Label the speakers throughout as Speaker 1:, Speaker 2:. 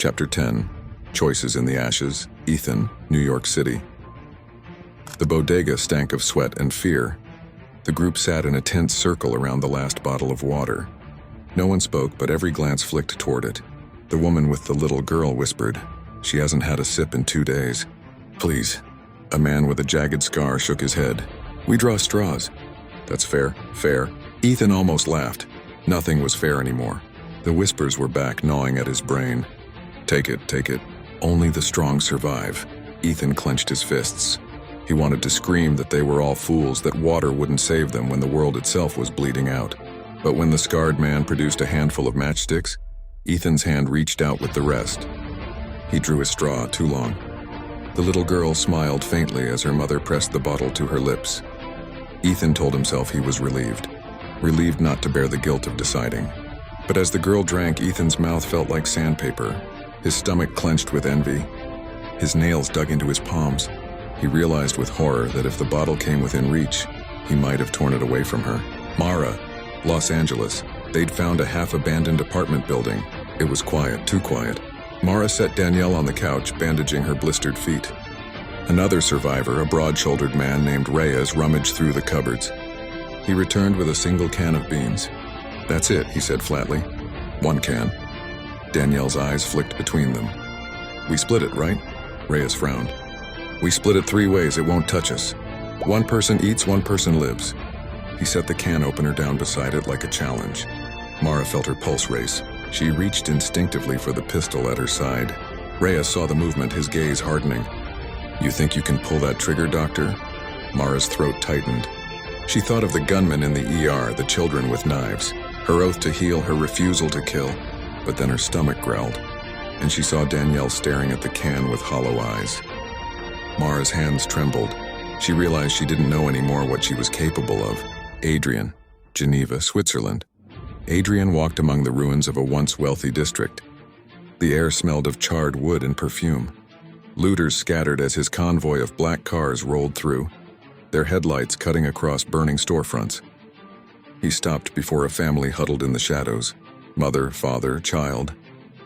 Speaker 1: Chapter 10. Choices in the Ashes, Ethan, New York City. The bodega stank of sweat and fear. The group sat in a tense circle around the last bottle of water. No one spoke, but every glance flicked toward it. The woman with the little girl whispered, "She hasn't had a sip in 2 days. Please." A man with a jagged scar shook his head. "We draw straws." "That's fair, fair." Ethan almost laughed. Nothing was fair anymore. The whispers were back, gnawing at his brain. Take it, take it. Only the strong survive." Ethan clenched his fists. He wanted to scream that they were all fools, that water wouldn't save them when the world itself was bleeding out. But when the scarred man produced a handful of matchsticks, Ethan's hand reached out with the rest. He drew his straw too long. The little girl smiled faintly as her mother pressed the bottle to her lips. Ethan told himself he was relieved not to bear the guilt of deciding. But as the girl drank, Ethan's mouth felt like sandpaper. His stomach clenched with envy. His nails dug into his palms. He realized with horror that if the bottle came within reach, he might have torn it away from her. Mara, Los Angeles. They'd found a half-abandoned apartment building. It was quiet, too quiet. Mara set Danielle on the couch, bandaging her blistered feet. Another survivor, a broad-shouldered man named Reyes, rummaged through the cupboards. He returned with a single can of beans. "That's it," he said flatly. "One can." Danielle's eyes flicked between them. "We split it, right?" Reyes frowned. "We split it 3 ways, it won't touch us. One person eats, one person lives." He set the can opener down beside it like a challenge. Mara felt her pulse race. She reached instinctively for the pistol at her side. Reyes saw the movement, his gaze hardening. "You think you can pull that trigger, Doctor?" Mara's throat tightened. She thought of the gunmen in the ER, the children with knives, her oath to heal, her refusal to kill. But then her stomach growled, and she saw Danielle staring at the can with hollow eyes. Mara's hands trembled. She realized she didn't know anymore what she was capable of. Adrian, Geneva, Switzerland. Adrian walked among the ruins of a once wealthy district. The air smelled of charred wood and perfume. Looters scattered as his convoy of black cars rolled through, their headlights cutting across burning storefronts. He stopped before a family huddled in the shadows. Mother, father, child.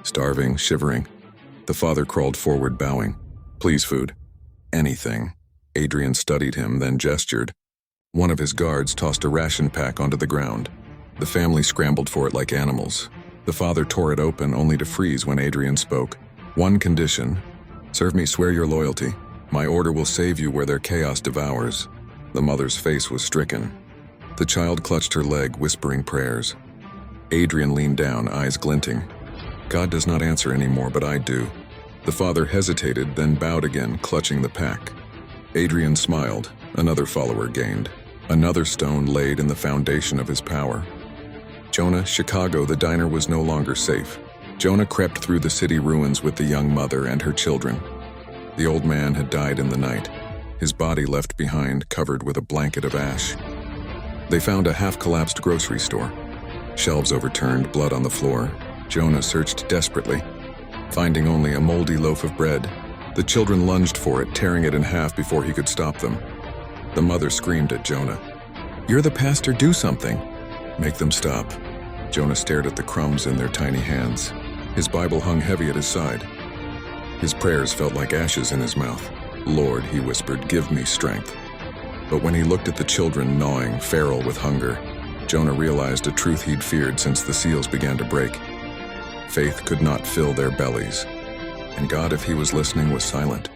Speaker 1: Starving, shivering. The father crawled forward, bowing. "Please, food." "Anything." Adrian studied him, then gestured. One of his guards tossed a ration pack onto the ground. The family scrambled for it like animals. The father tore it open, only to freeze when Adrian spoke. "One condition. Serve me, swear your loyalty. My order will save you where their chaos devours." The mother's face was stricken. The child clutched her leg, whispering prayers. Adrian leaned down, eyes glinting. "God does not answer anymore, but I do." The father hesitated, then bowed again, clutching the pack. Adrian smiled. Another follower gained. Another stone laid in the foundation of his power. Jonah, Chicago, the diner was no longer safe. Jonah crept through the city ruins with the young mother and her children. The old man had died in the night, his body left behind, covered with a blanket of ash. They found a half-collapsed grocery store. Shelves overturned, blood on the floor. Jonah searched desperately, finding only a moldy loaf of bread. The children lunged for it, tearing it in half before he could stop them. The mother screamed at Jonah. "You're the pastor, do something." "Make them stop." Jonah stared at the crumbs in their tiny hands. His Bible hung heavy at his side. His prayers felt like ashes in his mouth. "Lord," he whispered, "give me strength." But when he looked at the children, gnawing, feral with hunger, Jonah realized a truth he'd feared since the seals began to break. Faith could not fill their bellies. And God, if he was listening, was silent.